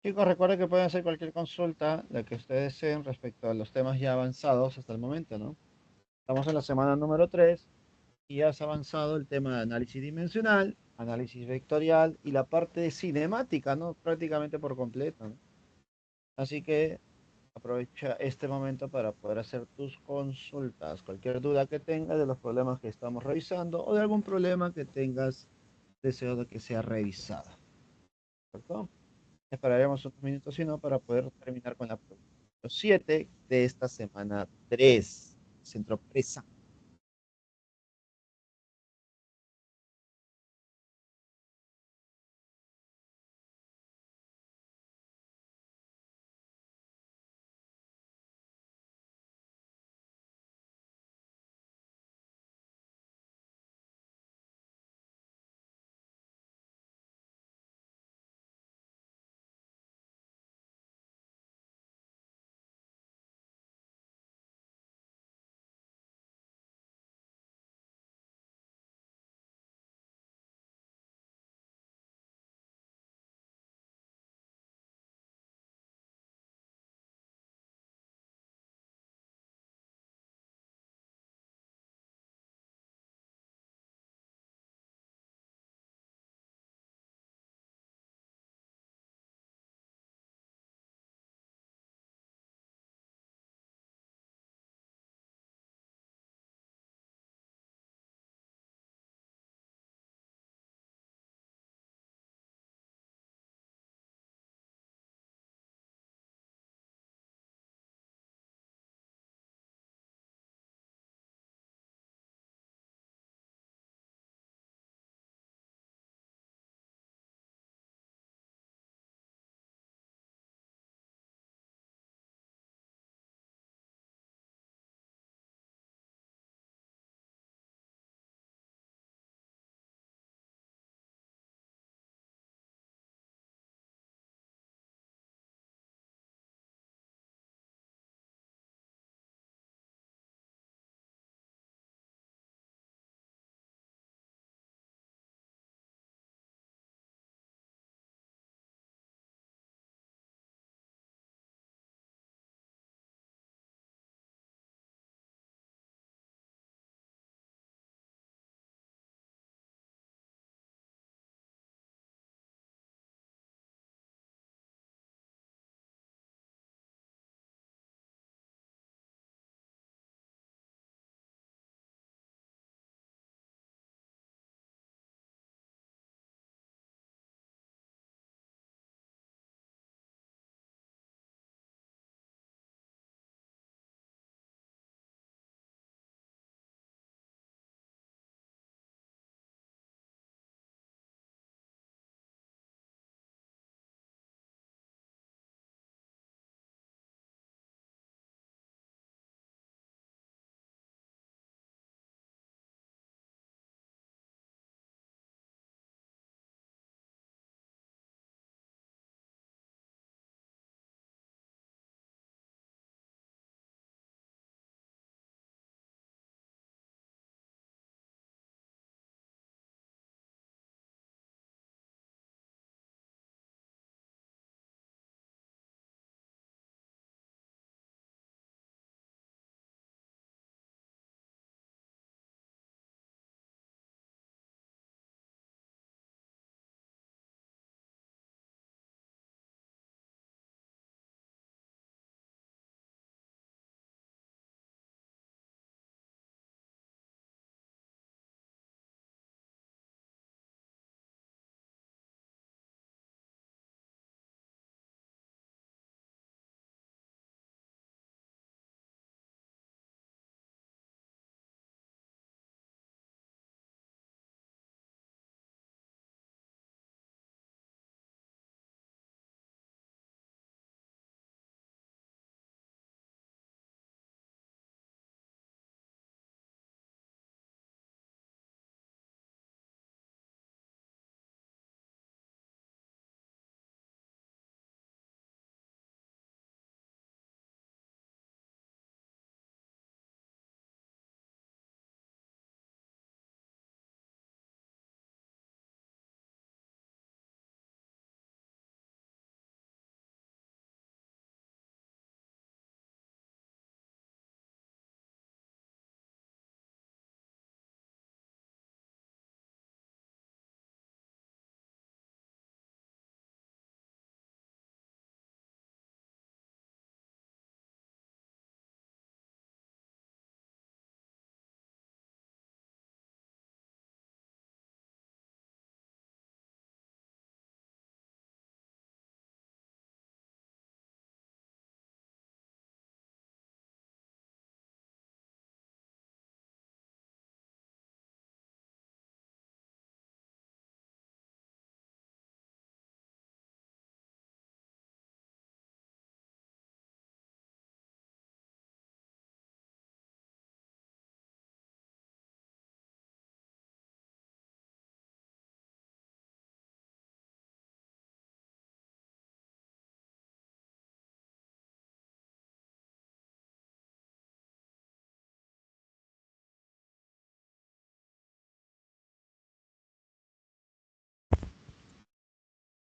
Chicos, recuerden que pueden hacer cualquier consulta, la que ustedes deseen respecto a los temas ya avanzados hasta el momento, ¿no? Estamos en la semana número 3 y ya has avanzado el tema de análisis dimensional, análisis vectorial y la parte de cinemática, ¿no? Prácticamente por completo, ¿no? Así que aprovecha este momento para poder hacer tus consultas. Cualquier duda que tengas de los problemas que estamos revisando o de algún problema que tengas deseo de que sea revisada. ¿Cierto? Esperaremos unos minutos, si no, para poder terminar con la pregunta 7 de esta semana 3. Centro Presa.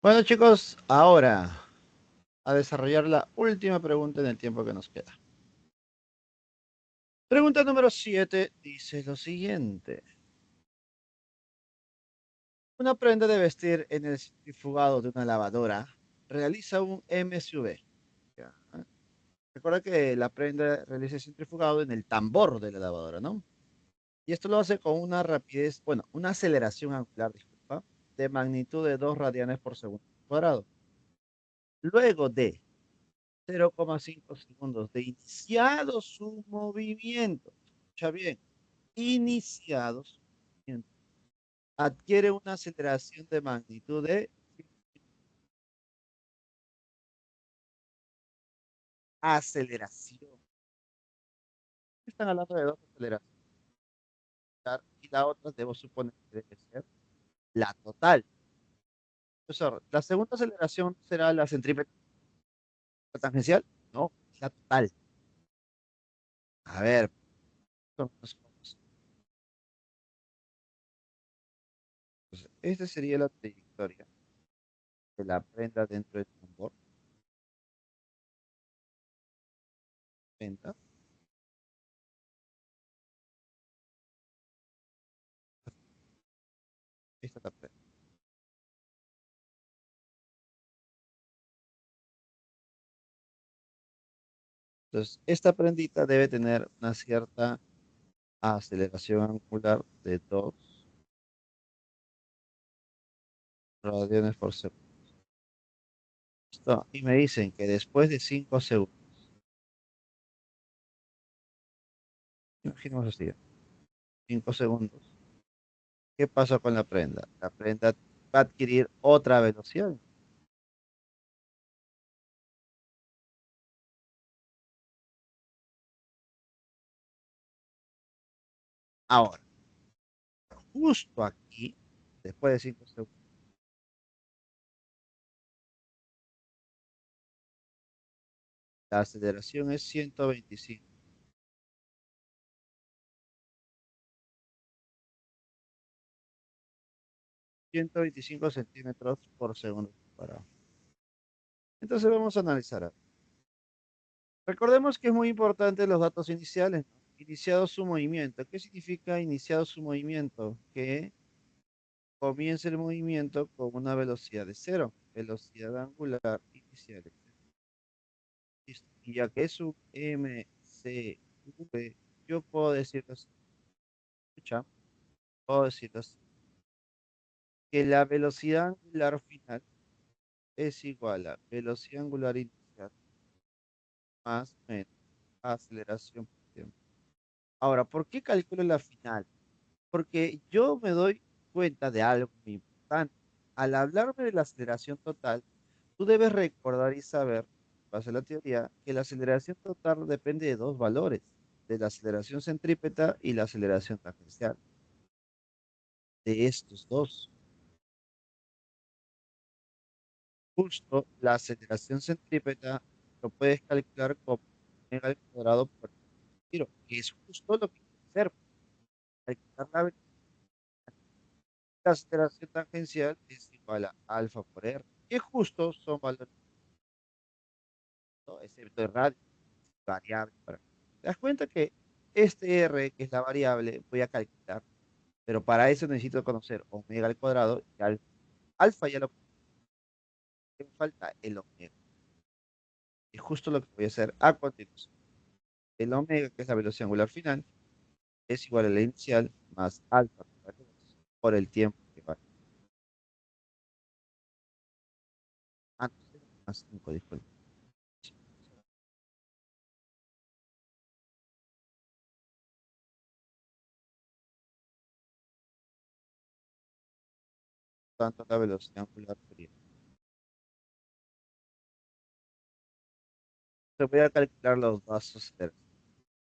Bueno, chicos, ahora a desarrollar la última pregunta en el tiempo que nos queda. Pregunta número 7 dice lo siguiente. Una prenda de vestir en el centrifugado de una lavadora realiza un MSV. Ya. Recuerda que la prenda realiza el centrifugado en el tambor de la lavadora, ¿no? Y esto lo hace con una rapidez, bueno, una aceleración angular, disculpa, de magnitud de 2 radianes por segundo cuadrado. Luego de 0,5 segundos de iniciado su movimiento, escucha bien, iniciado su movimiento, adquiere una aceleración de magnitud de aceleración. Están hablando de dos aceleraciones y la otra debo suponer que debe ser la total. Profesor, la segunda aceleración será la centrípeta tangencial. No, es la total. A ver, entonces, esta sería la trayectoria de la prenda dentro del tambor. Prenda, esta es la prenda. Entonces, esta prendita debe tener una cierta aceleración angular de 2 radianes por segundo. ¿Listo? Y me dicen que después de 5 segundos, imaginemos así, 5 segundos, ¿qué pasó con la prenda? La prenda va a adquirir otra velocidad. Ahora, justo aquí, después de 5 segundos, la aceleración es 125 centímetros por segundo cuadrado. Entonces vamos a analizar. Recordemos que es muy importante los datos iniciales, ¿no? Iniciado su movimiento. ¿Qué significa iniciado su movimiento? Que comience el movimiento con una velocidad de cero, velocidad angular inicial. Listo. Y ya que es un mcv, yo puedo decirlo así, escucha, puedo decirlo así, que la velocidad angular final es igual a velocidad angular inicial más menos aceleración por tiempo. Ahora, ¿por qué calculo la final? Porque yo me doy cuenta de algo muy importante. Al hablarme de la aceleración total, tú debes recordar y saber, base a la teoría, que la aceleración total depende de dos valores, de la aceleración centrípeta y la aceleración tangencial. De estos dos, justo la aceleración centrípeta lo puedes calcular como omega al cuadrado por giro, que es justo lo que quiero hacer, calcular la aceleración tangencial es igual a alfa por r, que justo son valores, ¿no? Excepto de radio, variable. ¿Te das cuenta que este r, que es la variable, voy a calcular? Pero para eso necesito conocer omega al cuadrado y alfa. Alfa ya lo que me falta, el omega. Y justo lo que voy a hacer a continuación. El omega, que es la velocidad angular final, es igual a la inicial más alfa por el tiempo que va. Ah, no, 0 más 5, disculpe. Tanto la velocidad angular sería. Te voy a calcular los dos aceleraciones.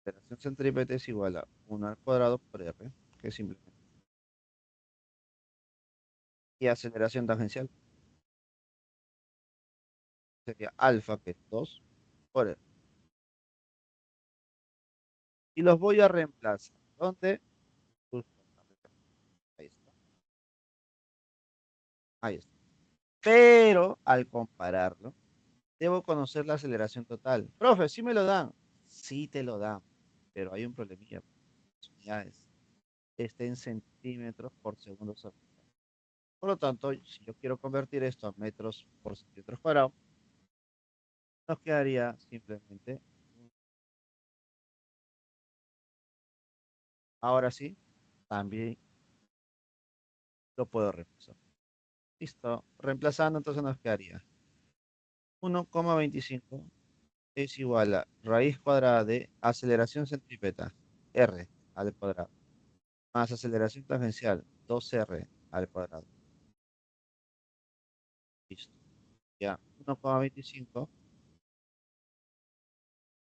Aceleración centrípeta es igual a 1 al cuadrado por r, que es simplemente. Y aceleración tangencial sería alfa, que es 2 por r. Y los voy a reemplazar. ¿Dónde? Justo acá. Ahí está. Ahí está. Pero al compararlo, debo conocer la aceleración total. Profe, ¿sí me lo dan? Sí te lo dan, pero hay un problemilla. Las unidades está en centímetros por segundo sobre. Por lo tanto, si yo quiero convertir esto a metros por centímetros cuadrados, nos quedaría simplemente. Ahora sí, también lo puedo reemplazar. Listo. Reemplazando, entonces nos quedaría 1,25 es igual a raíz cuadrada de aceleración centrípeta, R al cuadrado, más aceleración tangencial, 2R al cuadrado. Listo. Ya, 1,25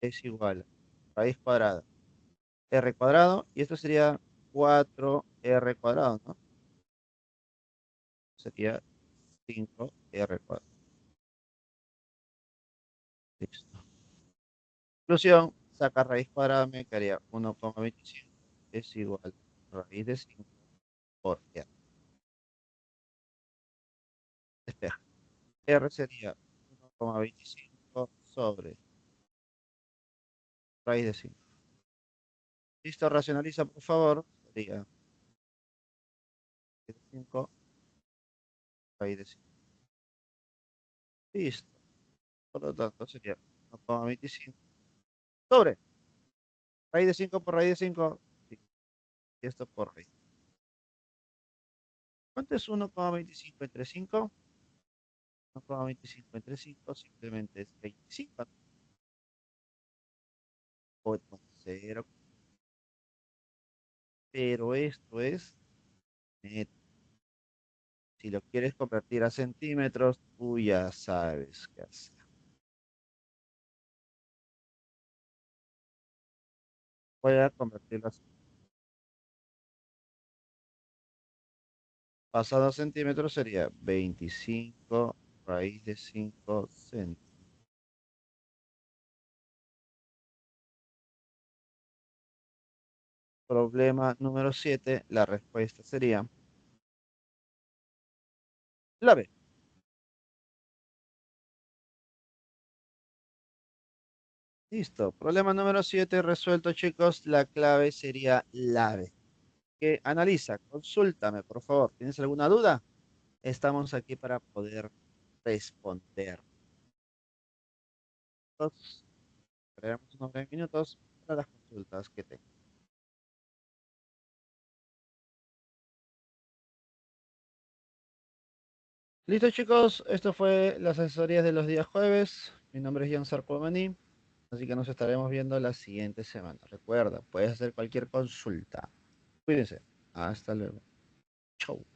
es igual a raíz cuadrada, R cuadrado, y esto sería 4R cuadrado, ¿no? Sería 5R cuadrado. Listo. Conclusión, saca raíz cuadrada, me quedaría 1,25 es igual a raíz de 5 por R. Despeja. R sería 1,25 sobre raíz de 5. Listo, racionaliza por favor. Sería 5 raíz de 5. Listo. Por lo tanto, sería 1,25 sobre raíz de 5 por raíz de 5. Sí, y esto por raíz. ¿Cuánto es 1,25 entre 5? 1,25 entre 5 simplemente es 25. O 0. Pero esto es metro. Si lo quieres convertir a centímetros, tú ya sabes qué hacer. Voy a convertirlo a pasado a centímetros sería 25 raíz de 5 centímetros. Problema número 7, la respuesta sería la B. Listo. Problema número 7 resuelto, chicos. La clave sería la B. Que analiza, consúltame, por favor. ¿Tienes alguna duda? Estamos aquí para poder responder. Entonces, esperamos unos 20 minutos para las consultas que tengo. Listo, chicos. Esto fue las asesorías de los días jueves. Mi nombre es Jan Sarcomani. Así que nos estaremos viendo la siguiente semana. Recuerda, puedes hacer cualquier consulta. Cuídense. Hasta luego. Chau.